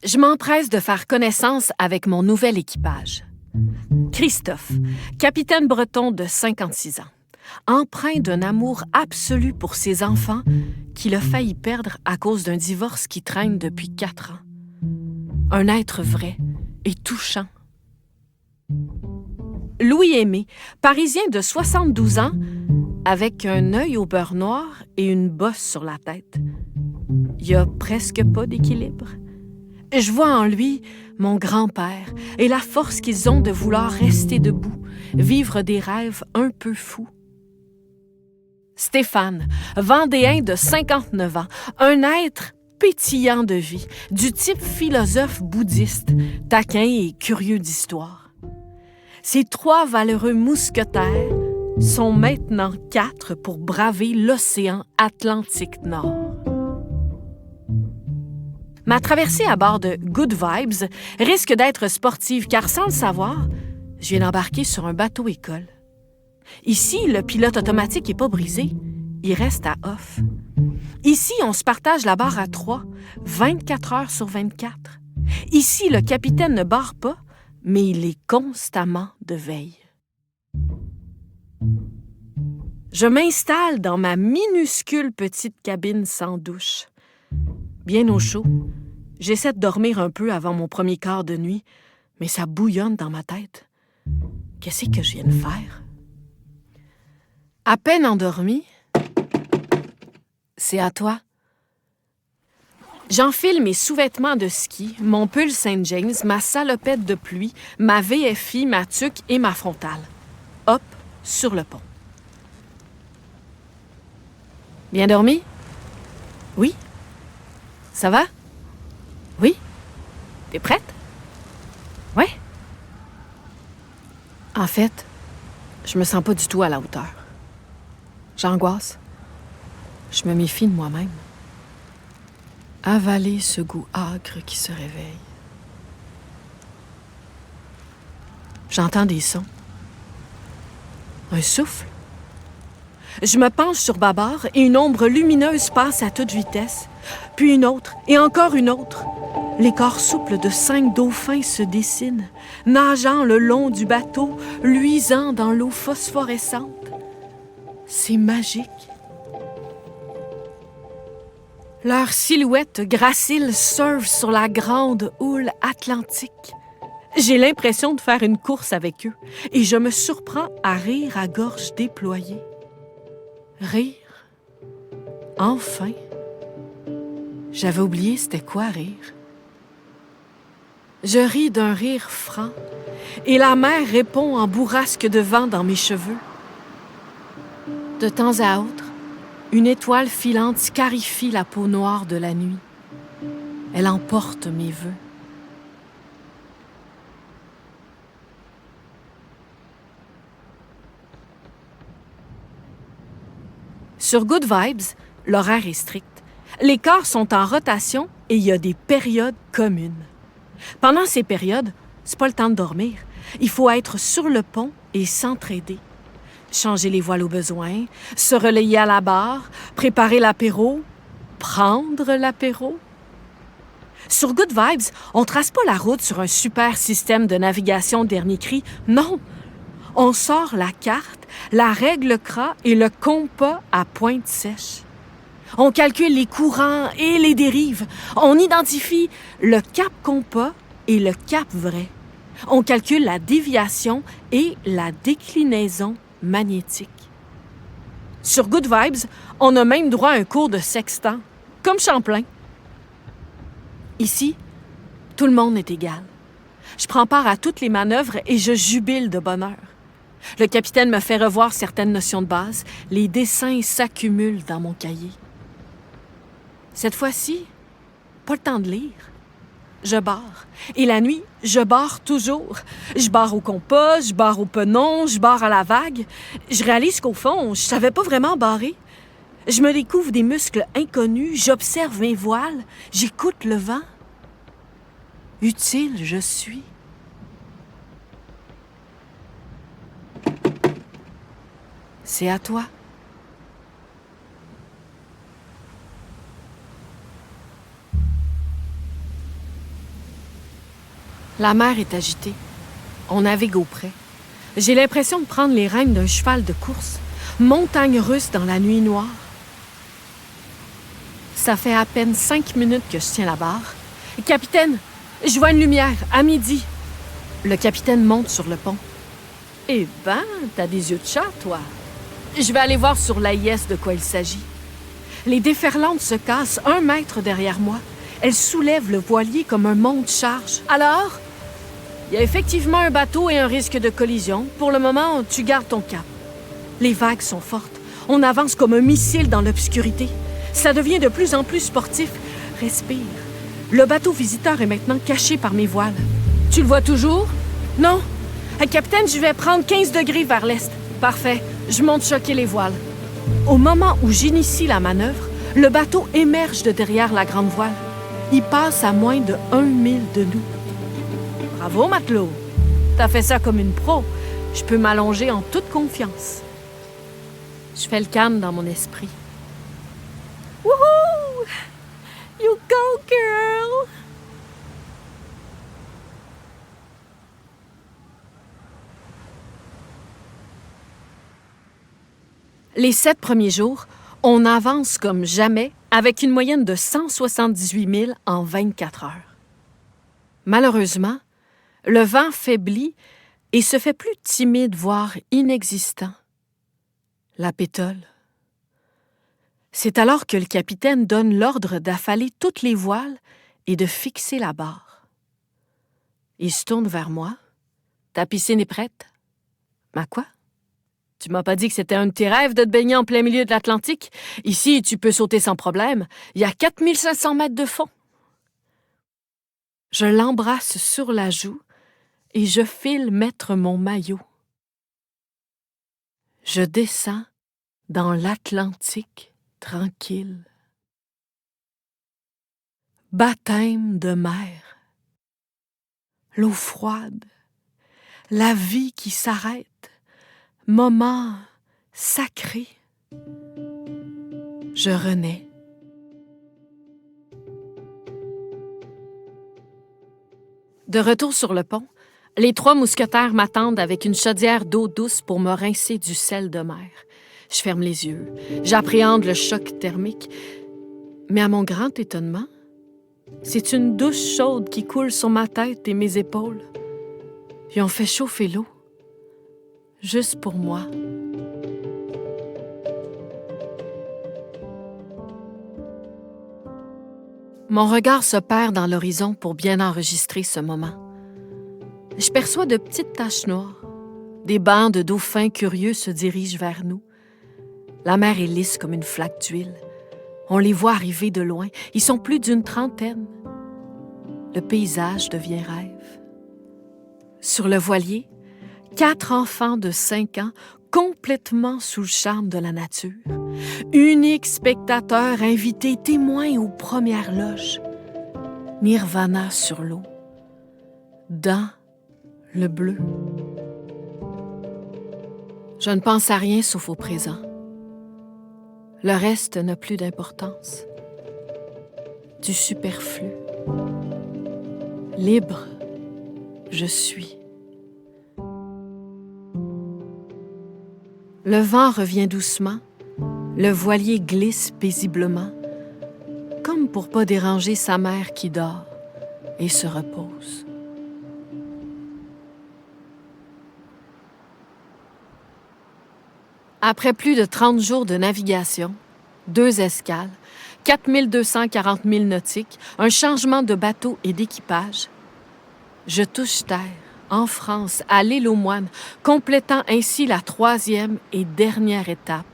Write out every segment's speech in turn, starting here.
Je m'empresse de faire connaissance avec mon nouvel équipage. Christophe, capitaine breton de 56 ans, empreint d'un amour absolu pour ses enfants qu'il a failli perdre à cause d'un divorce qui traîne depuis 4 ans. Un être vrai et touchant. Louis-Aimé, parisien de 72 ans, avec un œil au beurre noir et une bosse sur la tête. Il n'y a presque pas d'équilibre. Je vois en lui mon grand-père et la force qu'ils ont de vouloir rester debout, vivre des rêves un peu fous. Stéphane, vendéen de 59 ans, un être pétillant de vie, du type philosophe bouddhiste, taquin et curieux d'histoire. Ces 3 valeureux mousquetaires sont maintenant 4 pour braver l'océan Atlantique Nord. Ma traversée à bord de Good Vibes risque d'être sportive car sans le savoir, je viens d'embarquer sur un bateau-école. Ici, le pilote automatique n'est pas brisé, il reste à off. Ici, on se partage la barre à 3, 24 heures sur 24. Ici, le capitaine ne barre pas, mais il est constamment de veille. Je m'installe dans ma minuscule petite cabine sans douche. Bien au chaud, j'essaie de dormir un peu avant mon premier quart de nuit, mais ça bouillonne dans ma tête. Qu'est-ce que je viens de faire? À peine endormi, c'est à toi. J'enfile mes sous-vêtements de ski, mon pull St. James, ma salopette de pluie, ma VFI, ma tuque et ma frontale. Hop, sur le pont. Bien dormi? Oui? Ça va? Oui? T'es prête? Ouais? En fait, je me sens pas du tout à la hauteur. J'angoisse. Je me méfie de moi-même. Avaler ce goût âcre qui se réveille. J'entends des sons. Un souffle. Je me penche sur bâbord et une ombre lumineuse passe à toute vitesse. Puis une autre et encore une autre. Les corps souples de 5 dauphins se dessinent, nageant le long du bateau, luisant dans l'eau phosphorescente. C'est magique. Leurs silhouettes graciles surfent sur la grande houle atlantique. J'ai l'impression de faire une course avec eux et je me surprends à rire à gorge déployée. Rire? Enfin! J'avais oublié c'était quoi rire. Je ris d'un rire franc et la mer répond en bourrasque de vent dans mes cheveux. De temps à autre, une étoile filante scarifie la peau noire de la nuit. Elle emporte mes vœux. Sur Good Vibes, l'horaire est strict. Les corps sont en rotation et il y a des périodes communes. Pendant ces périodes, c'est pas le temps de dormir. Il faut être sur le pont et s'entraider. Changer les voiles au besoin, se relayer à la barre, préparer l'apéro, prendre l'apéro. Sur Good Vibes, on trace pas la route sur un super système de navigation dernier cri. Non! On sort la carte, la règle CRA et le compas à pointe sèche. On calcule les courants et les dérives. On identifie le cap compas et le cap vrai. On calcule la déviation et la déclinaison magnétique. Sur Good Vibes, on a même droit à un cours de sextant, comme Champlain. Ici, tout le monde est égal. Je prends part à toutes les manœuvres et je jubile de bonheur. Le capitaine me fait revoir certaines notions de base. Les dessins s'accumulent dans mon cahier. Cette fois-ci, pas le temps de lire. Je barre. Et la nuit, je barre toujours. Je barre au compas, je barre au penon, je barre à la vague. Je réalise qu'au fond, je savais pas vraiment barrer. Je me découvre des muscles inconnus, j'observe mes voiles, j'écoute le vent. Utile je suis. c'est à toi. La mer est agitée. On navigue au près. J'ai l'impression de prendre les rênes d'un cheval de course. Montagne russe dans la nuit noire. Ça fait à peine 5 minutes que je tiens la barre. « Capitaine, je vois une lumière, à midi. » Le capitaine monte sur le pont. « Eh ben, t'as des yeux de chat, toi. » Je vais aller voir sur l'AIS de quoi il s'agit. Les déferlantes se cassent 1 mètre derrière moi. Elles soulèvent le voilier comme un monte-charge. Alors, il y a effectivement un bateau et un risque de collision. Pour le moment, tu gardes ton cap. Les vagues sont fortes. On avance comme un missile dans l'obscurité. Ça devient de plus en plus sportif. Respire. Le bateau visiteur est maintenant caché par mes voiles. Tu le vois toujours? Non. Capitaine, je vais prendre 15 degrés vers l'est. Parfait. Je monte choquer les voiles. Au moment où j'initie la manœuvre, le bateau émerge de derrière la grande voile. Il passe à moins de 1 mille de nous. Bravo, matelot. T'as fait ça comme une pro. Je peux m'allonger en toute confiance. Je fais le calme dans mon esprit. Wouhou! You go, girl! Les 7 premiers jours, on avance comme jamais avec une moyenne de 178 000 en 24 heures. Malheureusement, le vent faiblit et se fait plus timide, voire inexistant. La pétole. C'est alors que le capitaine donne l'ordre d'affaler toutes les voiles et de fixer la barre. Il se tourne vers moi. « Ta piscine est prête? »« Ma quoi? Tu m'as pas dit que c'était un de tes rêves de te baigner en plein milieu de l'Atlantique? Ici, tu peux sauter sans problème. Il y a 4500 mètres de fond. » Je l'embrasse sur la joue et je file mettre mon maillot. Je descends dans l'Atlantique tranquille. Baptême de mer. L'eau froide. La vie qui s'arrête. Moment sacré. Je renais. De retour sur le pont, les 3 mousquetaires m'attendent avec une chaudière d'eau douce pour me rincer du sel de mer. Je ferme les yeux, j'appréhende le choc thermique, mais à mon grand étonnement, c'est une douche chaude qui coule sur ma tête et mes épaules. Ils ont fait chauffer l'eau, juste pour moi. Mon regard se perd dans l'horizon pour bien enregistrer ce moment. Je perçois de petites taches noires. Des bancs de dauphins curieux se dirigent vers nous. La mer est lisse comme une flaque d'huile. On les voit arriver de loin. Ils sont plus d'une trentaine. Le paysage devient rêve. Sur le voilier, 4 enfants de 5 ans complètement sous le charme de la nature. Unique spectateur, invité, témoin aux premières loges. Nirvana sur l'eau. Dans le bleu. Je ne pense à rien sauf au présent. Le reste n'a plus d'importance. Du superflu. Libre, je suis. Le vent revient doucement, le voilier glisse paisiblement, comme pour pas déranger sa mère qui dort et se repose. Après plus de 30 jours de navigation, 2 escales, 4240 milles nautiques, un changement de bateau et d'équipage, je touche terre, en France, à l'île aux Moines, complétant ainsi la 3e et dernière étape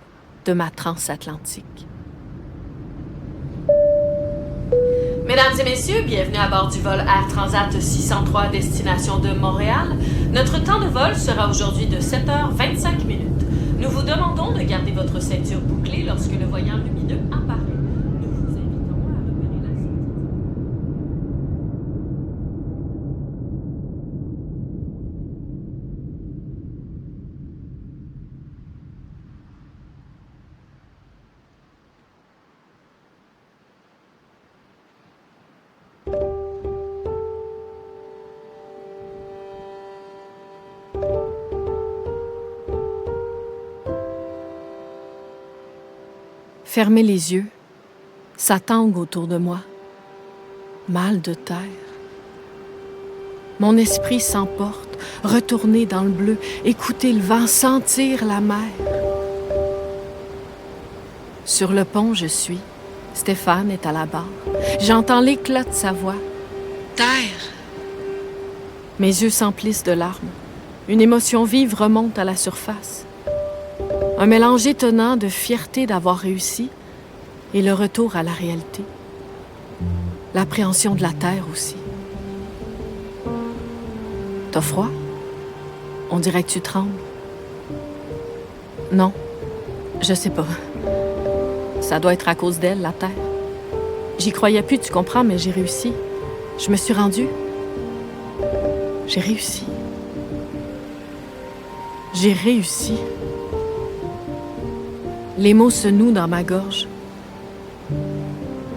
de ma transatlantique. Mesdames et messieurs, bienvenue à bord du vol Air Transat 603 destination de Montréal. Notre temps de vol sera aujourd'hui de 7h25 minutes. Nous vous demandons de garder votre ceinture bouclée lorsque le voyant lumineux apparaît. Nous vous invitons à repérer la sortie. Fermer les yeux, ça tangue autour de moi. Mal de terre. Mon esprit s'emporte, retourner dans le bleu, écouter le vent, sentir la mer. Sur le pont, je suis. Stéphane est à la barre. J'entends l'éclat de sa voix. Terre! Mes yeux s'emplissent de larmes. Une émotion vive remonte à la surface. Un mélange étonnant de fierté d'avoir réussi et le retour à la réalité. L'appréhension de la terre aussi. T'as froid? On dirait que tu trembles. Non, je sais pas. Ça doit être à cause d'elle, la terre. J'y croyais plus, tu comprends, mais j'ai réussi. Je me suis rendue. J'ai réussi. J'ai réussi. Les mots se nouent dans ma gorge.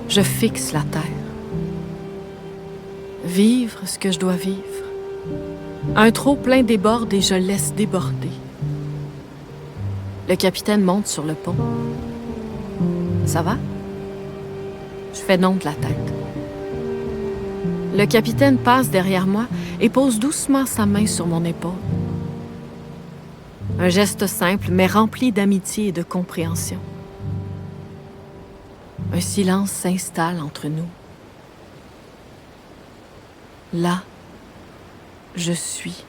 Je fixe la terre. Vivre ce que je dois vivre. Un trop-plein déborde et je laisse déborder. Le capitaine monte sur le pont. Ça va? Je fais non de la tête. Le capitaine passe derrière moi et pose doucement sa main sur mon épaule. Un geste simple, mais rempli d'amitié et de compréhension. Un silence s'installe entre nous. Là, je suis.